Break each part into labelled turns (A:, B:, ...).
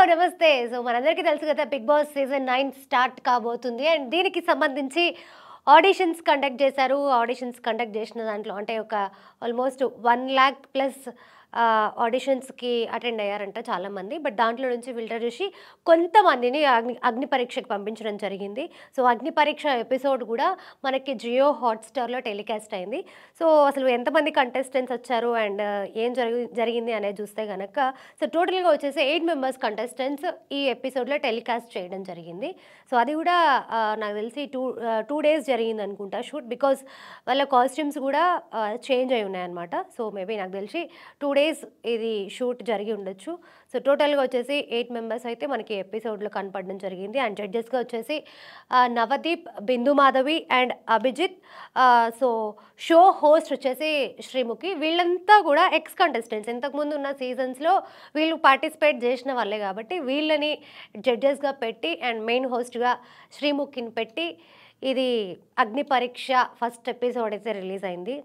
A: నమస్తే. సో, మనందరికీ తెలుసు కదా! 'బిగ్ బాస్' సీజన్ 9 స్టార్ట్ కాబోతుంది. అండ్ దీనికి సంబంధించి ఆడిషన్స్ కండక్ట్ చేశారు. ఆడిషన్స్ కండక్ట్ చేసిన దాంట్లో అంటే ఒక ఆల్మోస్ట్ 1,00,000 ప్లస్ ఆడిషన్స్‌కి అటెండ్ అయ్యారంట చాలామంది. బట్ దాంట్లో నుంచి ఫిల్టర్ చేసి కొంతమందిని అగ్ని పరీక్షకి పంపించడం జరిగింది. సో, అగ్ని పరీక్ష ఎపిసోడ్ కూడా మనకి జియో హాట్‌స్టార్‌లో టెలికాస్ట్ అయింది. సో, అసలు ఎంతమంది కంటెస్టెంట్స్ వచ్చారు అండ్ ఏం జరిగింది అనేది చూస్తే గనక సో, టోటల్‌గా వచ్చేసి 8 మెంబర్స్ కంటెస్టెంట్స్ ఈ ఎపిసోడ్‌లో టెలికాస్ట్ చేయడం జరిగింది. సో, అది కూడా నాకు తెలిసి 2 డేస్ జరిగిందనుకుంటా షూట్. బికాజ్ వాళ్ళ కాస్ట్యూమ్స్ కూడా చేంజ్ అయి ఉన్నాయన్నమాట. సో, మేబీ నాకు తెలిసి 2 డేస్ ఇది షూట్ జరిగి ఉండొచ్చు. సో, టోటల్‌గా వచ్చేసి 8 మెంబర్స్ అయితే మనకి ఎపిసోడ్‌లో కనపడడం జరిగింది. అండ్ జడ్జెస్‌గా వచ్చేసి Navdeep, Bindu Madhavi and Abhijit. So, show host వచ్చేసి శ్రీముఖి. వీళ్ళంతా కూడా ఎక్స్ కంటెస్టెంట్స్. ఇంతకుముందు ఉన్న సీజన్స్‌లో వీళ్ళు పార్టిసిపేట్ చేసిన వాళ్ళే కాబట్టి వీళ్ళని జడ్జెస్‌గా పెట్టి అండ్ మెయిన్ హోస్ట్‌గా శ్రీముఖిని పెట్టి ఇది అగ్ని పరీక్ష ఫస్ట్ ఎపిసోడ్ అయితే రిలీజ్ అయింది.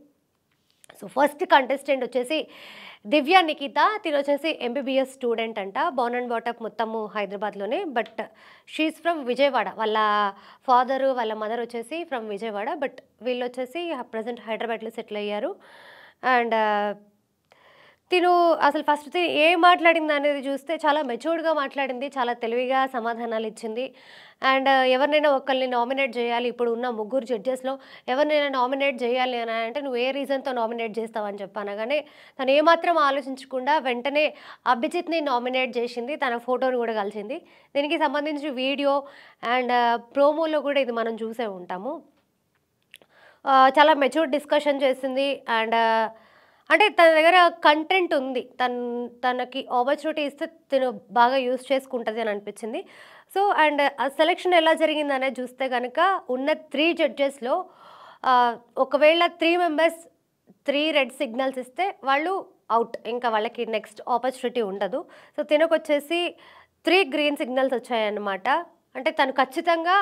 A: సో, ఫస్ట్ కంటెస్టెంట్ వచ్చేసి దివ్య నిఖిత. తిను వచ్చేసి ఎంబీబీఎస్ స్టూడెంట్ అంట. బోర్న్ అండ్ బాటప్ మొత్తము హైదరాబాద్లోనే. But she is from Vijayawada. వాళ్ళ ఫాదరు వాళ్ళ మదర్ వచ్చేసి ఫ్రమ్ విజయవాడ. బట్ వీళ్ళు వచ్చేసి ప్రజెంట్ హైదరాబాద్లో సెటిల్ అయ్యారు. అండ్ తిను అసలు ఫస్ట్ ఏం మాట్లాడింది అనేది చూస్తే చాలా మెచ్యూర్డ్‌గా మాట్లాడింది. చాలా తెలివిగా సమాధానాలు ఇచ్చింది. అండ్ ఎవరినైనా ఒకళ్ళని నామినేట్ చేయాలి. ఇప్పుడు ఉన్న ముగ్గురు జడ్జెస్‌లో ఎవరినైనా నామినేట్ చేయాలి అని అంటే నువ్వు ఏ రీజన్‌తో నామినేట్ చేస్తావని చెప్పి అనగానే తను ఏమాత్రం ఆలోచించకుండా వెంటనే అభిజిత్‌ని నామినేట్ చేసింది. తన ఫోటోని కూడా కలిసింది. దీనికి సంబంధించిన వీడియో అండ్ ప్రోమోలో కూడా ఇది మనం చూసే ఉంటాము. చాలా మెచ్యూర్డ్ డిస్కషన్ చేసింది. అండ్ అంటే తన దగ్గర కంటెంట్ ఉంది. తనకి ఆపర్చునిటీ ఇస్తే తిను బాగా యూజ్ చేసుకుంటది అని అనిపించింది. సో, అండ్ సెలక్షన్ ఎలా జరిగిందనేది చూస్తే గనక ఉన్న 3 జడ్జెస్‌లో ఒకవేళ 3 మెంబర్స్ 3 రెడ్ సిగ్నల్స్ ఇస్తే వాళ్ళు ఔట్. ఇంకా వాళ్ళకి నెక్స్ట్ ఆపర్చునిటీ ఉండదు. సో, తినకొచ్చేసి 3 గ్రీన్ సిగ్నల్స్ వచ్చాయన్నమాట. అంటే తను ఖచ్చితంగా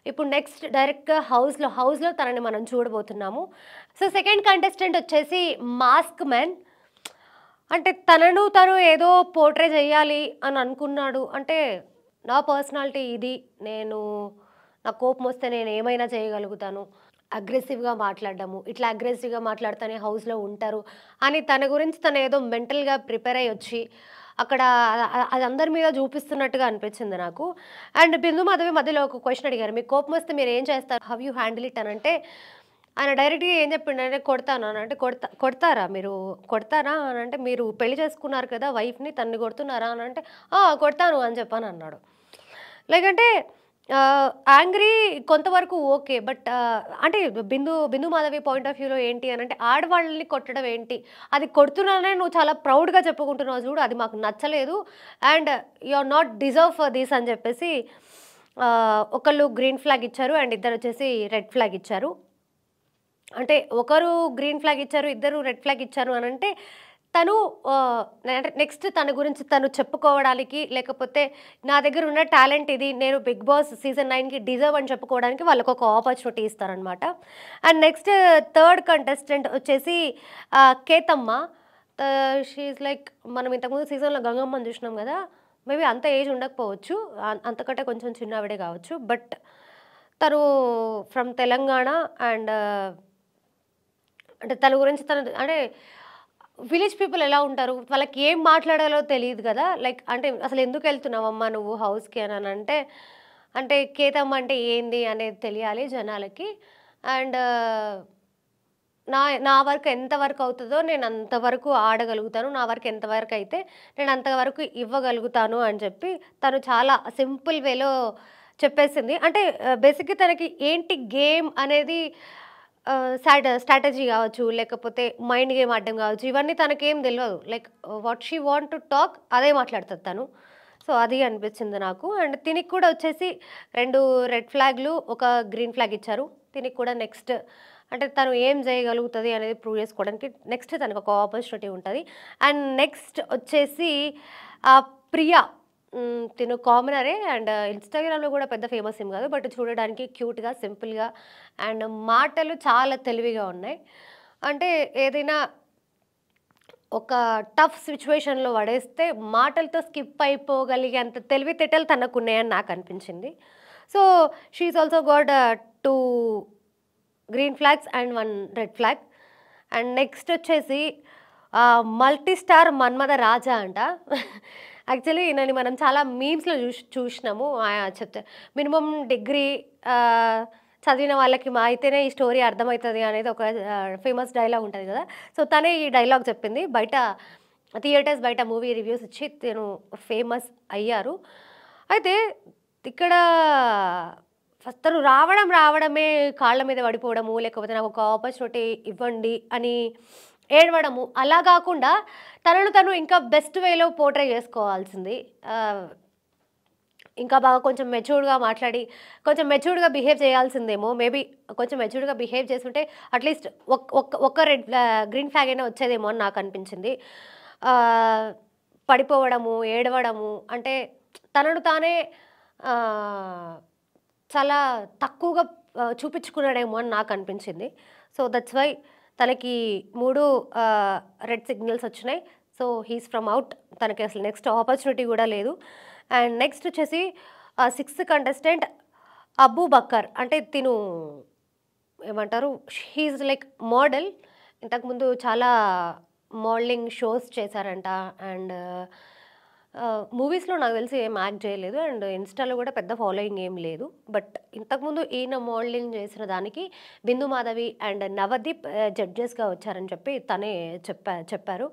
A: ఇప్పుడు నెక్స్ట్ డైరెక్ట్‌గా హౌస్‌లో తనని మనం చూడబోతున్నాము. సో, సెకండ్ కంటెస్టెంట్ వచ్చేసి మాస్క్ మ్యాన్. అంటే తనను తను ఏదో పోర్ట్రే చేయాలి అని అనుకున్నాడు. అంటే నా పర్సనాలిటీ ఇది. నాకు కోపం వస్తే నేను ఏమైనా చేయగలుగుతాను. అగ్రెసివ్‌గా మాట్లాడడము. ఇట్లా అగ్రెసివ్‌గా మాట్లాడితేనే హౌస్‌లో ఉంటారు అని తన గురించి తను ఏదో మెంటల్‌గా ప్రిపేర్ అయ్యి వచ్చి అక్కడ అది అందరి మీద చూపిస్తున్నట్టుగా అనిపించింది నాకు. అండ్ బిందు మాధవి మధ్యలో ఒక క్వెషన్ అడిగారు. మీకు కోపం వస్తే మీరు ఏం చేస్తారు? హౌ యూ హ్యాండిల్ ఇట్ అని అంటే ఆయన డైరెక్ట్‌గా ఏం చెప్పిండంటే కొడతాను అని అంటే కొడతారా మీరు? కొడతారా అని అంటే మీరు పెళ్లి చేసుకున్నారు కదా వైఫ్‌ని తనని కొడుతున్నారా అని అంటే కొడతాను అని చెప్పని అన్నాడు. లైక్ అంటే యాంగ్రీ కొంతవరకు ఓకే. బట్ అంటే బిందు మాధవి పాయింట్ ఆఫ్ వ్యూలో ఏంటి అని అంటే ఆడవాళ్ళని కొట్టడం ఏంటి? అది కొడుతున్నానని నువ్వు చాలా ప్రౌడ్‌గా చెప్పుకుంటున్నావు చూడు అది మాకు నచ్చలేదు. And you are not deserve for this అని చెప్పేసి ఒకళ్ళు గ్రీన్ ఫ్లాగ్ ఇచ్చారు. అండ్ ఇద్దరు వచ్చేసి రెడ్ ఫ్లాగ్ ఇచ్చారు. అంటే ఒకరు గ్రీన్ ఫ్లాగ్ ఇచ్చారు. ఇద్దరు రెడ్ ఫ్లాగ్ ఇచ్చారు అనంటే తను అంటే నెక్స్ట్ తన గురించి తను చెప్పుకోవడానికి లేకపోతే నా దగ్గర ఉన్న టాలెంట్ ఇది. నేను 'బిగ్ బాస్' సీజన్ 9కి డిజర్వ్ అని చెప్పుకోవడానికి వాళ్ళకొక ఆపర్చునిటీ ఇస్తారనమాట. అండ్ నెక్స్ట్ థర్డ్ కంటెస్టెంట్ వచ్చేసి కేతమ్మ. షీ ఈజ్ లైక్ మనం ఇంతకుముందు సీజన్‌లో గంగమ్మని చూసినాం కదా! మేబీ అంత ఏజ్ ఉండకపోవచ్చు. అంతకంటే కొంచెం చిన్నావిడే కావచ్చు. బట్ తను ఫ్రమ్ తెలంగాణ. అండ్ అంటే తన గురించి అంటే విలేజ్ పీపుల్ ఎలా ఉంటారు? వాళ్ళకి ఏం మాట్లాడాలో తెలీదు గదా! లైక్ అంటే అసలు ఎందుకెళ్తున్నావమ్మా నువ్వు హౌస్‌కి అనంటే, అంటే కేతమ్మ అంటే ఏంది అనేది తెలియాలి జనాలకి. అండ్ నా వర్క్ ఎంత వరకు అవుతదో నేను అంతవరకు ఆడగలుగుతాను. నా వర్క్ ఎంతవరకు అయితే నేను అంతవరకు ఇవ్వగలుగుతాను అని చెప్పి తను చాలా సింపుల్ వేలో చెప్పేసింది. అంటే బేసిక్‌గా తనకి ఏంటి గేమ్ అనేది స్ట్రాటజీ కావచ్చు, లేకపోతే మైండ్ గేమ్ ఆడడం కావచ్చు, ఇవన్నీ తనకేం తెలవదు. Like what she want to talk అదే మాట్లాడుతది తను. సో, అది అనిపించింది నాకు. అండ్ తినికి కూడా వచ్చేసి 2 రెడ్ ఫ్లాగ్‌లు, ఒక గ్రీన్ ఫ్లాగ్ ఇచ్చారు. తినికి కూడా నెక్స్ట్ అంటే తను ఏం చేయగలుగుతది అనేది ప్రూవ్ చేసుకోవడానికి నెక్స్ట్ తనకొక ఆపర్చునిటీ ఉంటది. అండ్ నెక్స్ట్ వచ్చేసి ప్రియా. తిను కామనరే. అండ్ ఇన్‌స్టాగ్రామ్‌లో కూడా పెద్ద ఫేమస్ ఏం కాదు. బట్ చూడడానికి క్యూట్‌గా, సింపుల్‌గా అండ్ మాటలు చాలా తెలివిగా ఉన్నాయి. అంటే ఏదైనా ఒక టఫ్ సిచ్యువేషన్‌లో పడేస్తే మాటలతో స్కిప్ అయిపోగలిగేంత తెలివితేటలు తనకున్నాయని నాకనిపించింది. So, she is also got 2 green flags and 1 red flag. And next వచ్చేసి మల్టీ స్టార్ మన్మథ రాజా అంట. యాక్చువల్లీ ఈయనని మనం చాలా మీమ్స్‌లో చూసినాము. చెప్తే మినిమమ్ డిగ్రీ చదివిన వాళ్ళకి అయితేనే ఈ స్టోరీ అర్థమవుతది అనేది ఒక ఫేమస్ డైలాగ్ ఉంటది కదా! సో, తనే ఈ డైలాగ్ చెప్పింది. బయట థియేటర్స్ బయట మూవీ రివ్యూస్ ఇచ్చి తిను ఫేమస్ అయ్యారు. అయితే ఇక్కడ ఫస్ట్ తను రావడమే కాళ్ళ మీద పడిపోవడము, లేకపోతే నాకొక ఆపర్చునిటీ ఇవ్వండి అని ఏడవడము, అలా గాకుండా తనను తను ఇంకా బెస్ట్ వేలో పోర్ట్రే చేసుకోవాల్సింది. ఇంకా బాగా కొంచెం మెచ్యూర్డ్‌గా మాట్లాడి, కొంచెం మెచ్యూర్డ్‌గా బిహేవ్ చేయాల్సిందేమో. మేబీ కొంచెం మెచ్యూర్డ్‌గా బిహేవ్ చేసుంటే అట్‌లీస్ట్ ఒక్క గ్రీన్ ఫ్లాగ్ అయినా వచ్చేదేమో అని నాకనిపించింది. పడిపోవడము, ఏడవడము అంటే తనను తానే చాలా తక్కువగా చూపించుకున్నాడేమో అని నాకనిపించింది. సో, దట్స్ వై తనకి 3 రెడ్ సిగ్నల్స్ వచ్చినాయి. So, he is from out. తనకి అసలు నెక్స్ట్ ఆపర్చునిటీ కూడా లేదు. అండ్ నెక్స్ట్ వచ్చేసి 6థ్ కంటెస్టెంట్ అబూ బక్కర్. అంటే తిను ఏమంటారు, హి ఈజ్ లైక్ మోడల్. ఇంతకుముందు చాలా మోడలింగ్ షోస్ చేశారంట. అండ్ మూవీస్‌లో నాకు తెలిసి ఏం యాక్ట్ చేయలేదు. అండ్ ఇన్‌స్టాలో కూడా పెద్ద ఫాలోయింగ్ ఏం లేదు. బట్ ఇంతకుముందు ఈయన మోడలింగ్ చేసిన దానికి బిందు మాధవి అండ్ నవదీప్ జడ్జెస్‌గా వచ్చారని చెప్పి తనే చెప్పారు.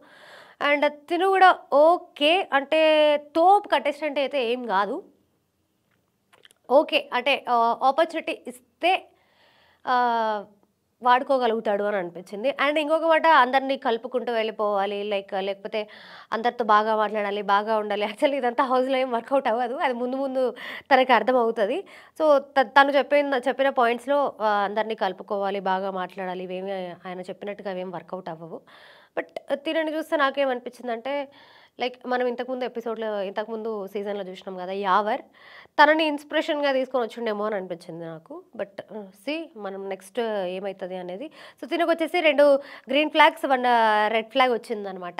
A: అండ్ తిను కూడా ఓకే. అంటే తోపు కంటెస్టెంట్ అయితే ఏం కాదు. ఓకే. అంటే ఆపర్చునిటీ ఇస్తే వాడుకోగలుగుతాడు అని అనిపించింది. అండ్ ఇంకొక మాట, అందరిని కలుపుకుంటూ వెళ్ళిపోవాలి. లేకపోతే అందరితో బాగా మాట్లాడాలి, బాగా ఉండాలి. యాక్చువల్లీ ఇదంతా హౌస్‌లో ఏం వర్కౌట్ అవ్వదు. అది ముందు ముందు తనకి అర్థమవుతది. సో, తను చెప్పిన పాయింట్స్‌లో అందరిని కలుపుకోవాలి, బాగా మాట్లాడాలి. ఇవేమి ఆయన చెప్పినట్టుగా అవేం వర్కౌట్ అవ్వవు. బట్ తినని చూస్తే నాకేమనిపించిందంటే, లైక్ మనం ఇంతకుముందు సీజన్‌లో చూసినాం కదా! యావర్. తనని ఇన్స్పిరేషన్‌గా తీసుకొని వచ్చిండేమో అని అనిపించింది నాకు. బట్ మనం నెక్స్ట్ ఏమైతది అనేది. సో, తినకొచ్చేసి 2 గ్రీన్ ఫ్లాగ్స్, 1 రెడ్ ఫ్లాగ్ వచ్చిందనమాట.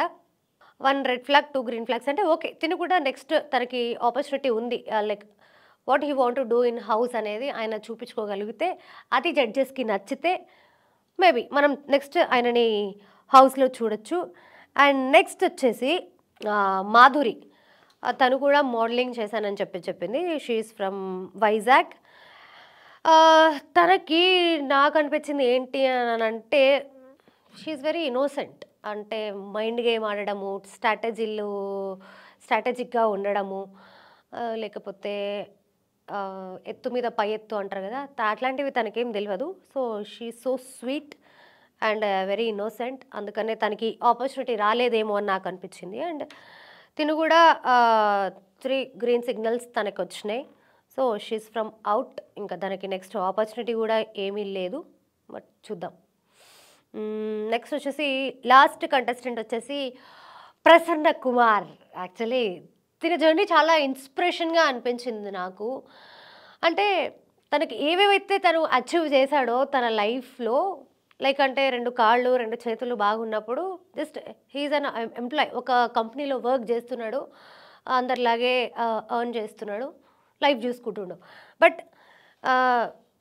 A: 1 రెడ్ ఫ్లాగ్, 2 గ్రీన్ ఫ్లాగ్స్ అంటే ఓకే. తిను కూడా నెక్స్ట్ తనకి ఆపర్చునిటీ ఉంది. Like what he want to do in house అనేది ఆయన చూపించుకోగలిగితే, అది జడ్జెస్‌కి నచ్చితే మేబీ మనం నెక్స్ట్ ఆయనని హౌస్‌లో చూడొచ్చు. అండ్ నెక్స్ట్ వచ్చేసి మాధురి. తను కూడా మోడలింగ్ చేశానని చెప్పింది. She is from Vizag. తనకి నాకనిపించింది ఏంటి అనంటే, షీ ఈస్ వెరీ ఇన్నోసెంట్. అంటే మైండ్ గేమ్ ఆడడము, స్ట్రాటజిక్‌గా ఉండడము, లేకపోతే ఎత్తు మీద పై ఎత్తు అంటారు కదా! అట్లాంటివి తనకేం తెలవదు. So, she is so sweet and very innocent. అందుకనే తనకి ఆపర్చునిటీ రాలేదేమో అని నాకు అనిపించింది. అండ్ తిను కూడా 3 గ్రీన్ సిగ్నల్స్ తనకొచ్చినాయి. So, she is from out. ఇంకా తనకి నెక్స్ట్ ఆపర్చునిటీ కూడా ఏమీ లేదు. బట్ చూద్దాం. నెక్స్ట్ వచ్చేసి లాస్ట్ కంటెస్టెంట్ వచ్చేసి ప్రసన్న కుమార్. యాక్చువల్లీ తిన జర్నీ చాలా ఇన్స్పిరేషన్‌గా అనిపించింది నాకు. అంటే తనకి ఏవేవైతే తను అచీవ్ చేశాడో తన లైఫ్‌లో, లైక్ అంటే 2 కాళ్ళు, 2 చేతులు బాగున్నప్పుడు just he is an employee. ఒక కంపెనీలో వర్క్ చేస్తున్నాడు. అందరిలాగే ఎర్న్ చేస్తున్నాడు. లైఫ్ చూసుకుంటుండు. But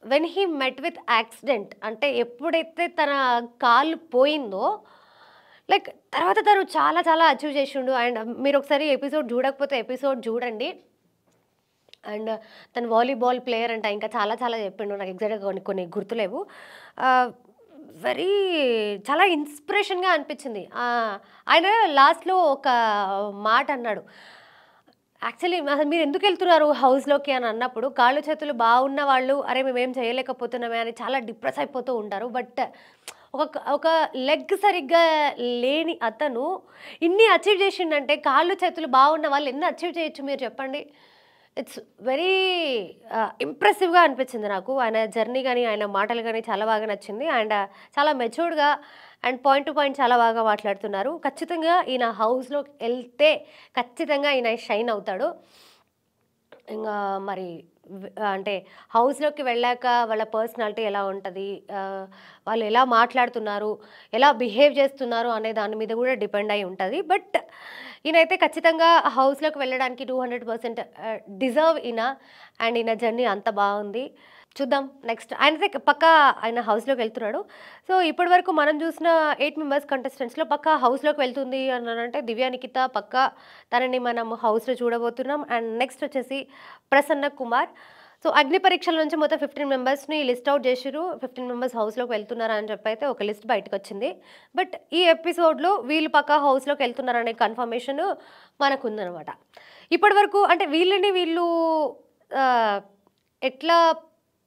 A: when he met with accident, అంటే ఎప్పుడైతే తన కాలు పోయిందో, లైక్ తర్వాత తను చాలా చాలా అచీవ్ చేసిండు. అండ్ మీరు ఒకసారి ఎపిసోడ్ చూడకపోతే ఎపిసోడ్ చూడండి. అండ్ తను వాలీబాల్ ప్లేయర్ అంట. ఇంకా చాలా చాలా చెప్పిండు. నాకు ఎగ్జాక్ట్‌గా కొన్ని గుర్తులేవు. వెరీ చాలా ఇన్స్పిరేషన్‌గా అనిపించింది. ఆయన లాస్ట్‌లో ఒక మాట అన్నాడు. యాక్చువల్లీ అసలు మీరు ఎందుకు వెళ్తున్నారు హౌస్‌లోకి అని అన్నప్పుడు, కాళ్ళు చేతులు బాగున్న వాళ్ళు అరే మేమేం చేయలేకపోతున్నామే అని చాలా డిప్రెస్ అయిపోతూ ఉంటారు. బట్ ఒక లెగ్ సరిగ్గా లేని అతను ఇన్ని అచీవ్ చేసిండంటే, కాళ్ళు చేతులు బాగున్న వాళ్ళు ఎన్ని అచీవ్ చేయొచ్చు మీరు చెప్పండి. ఇట్స్ వెరీ ఇంప్రెసివ్‌గా అనిపించింది నాకు. ఆయన జర్నీ గాని, ఆయన మాటలు గాని చాలా బాగా నచ్చింది. అండ్ చాలా మెచ్యూర్డ్‌గా అండ్ పాయింట్ టు పాయింట్ చాలా బాగా మాట్లాడుతున్నారు. ఖచ్చితంగా ఈయన హౌస్‌లోకి ఎళ్తే ఖచ్చితంగా ఈయన షైన్ అవుతాడు. ఇంగా మరి అంటే హౌస్‌లోకి వెళ్ళాక వాళ్ళ పర్సనాలిటీ ఎలా ఉంటది? వాళ్ళు ఎలా మాట్లాడుతున్నారు? ఎలా బిహేవ్ చేస్తున్నారు? అనే దాని మీద గూడా డిపెండ్ అయ్యి ఉంటది. బట్ ఈయనైతే ఖచ్చితంగా హౌస్‌లోకి వెళ్ళడానికి 200% డిజర్వ్ అండ్ ఈయన జర్నీ అంత బావుంది. చూద్దాం నెక్స్ట్ ఆయనైతే పక్కా ఆయన హౌస్‌లోకి వెళ్తున్నాడు. సో, ఇప్పటివరకు మనం చూసిన 8 మెంబర్స్ కంటెస్టెంట్స్‌లో పక్కా హౌస్‌లోకి వెళ్తుంది అనంటే దివ్య నిఖిత పక్కా తనని మనం హౌస్‌లో చూడబోతున్నాం. అండ్ నెక్స్ట్ వచ్చేసి ప్రసన్న కుమార్. సో, అగ్ని పరీక్షల నుంచి మొత్తం 15 మెంబర్స్‌ని లిస్ట్ ఔట్ చేషిర్రు. 15 మెంబర్స్ హౌస్‌లోకి వెళ్తున్నారా అని చెప్పైతే ఒక లిస్ట్ బయటకొచ్చింది. బట్ ఈ ఎపిసోడ్‌లో వీళ్ళు పక్కా హౌస్‌లోకి వెళ్తున్నారనే కన్ఫర్మేషన్ మనకుందనమాట. ఇప్పటివరకు అంటే వీళ్ళు ఆహ్, ఎట్లా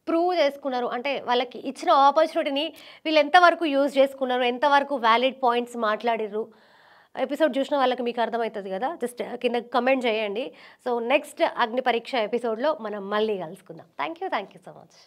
A: ప్రూవ్ చేసుకున్నారు. అంటే వాళ్ళకి ఇచ్చిన ఆపర్చునిటీని వీళ్ళు ఎంతవరకు యూజ్ చేసుకున్నారు, ఎంతవరకు వాలిడ్ పాయింట్స్ మాట్లాడిర్రు. ఎపిసోడ్ చూసిన వాళ్ళకి మీకు అర్థమైతది గదా! జస్ట్ కింద కమెంట్ చేయండి. సో, నెక్స్ట్ అగ్ని పరీక్ష ఎపిసోడ్‌లో మనం మళ్ళీ కలుసుకుందాం. Thank you so much.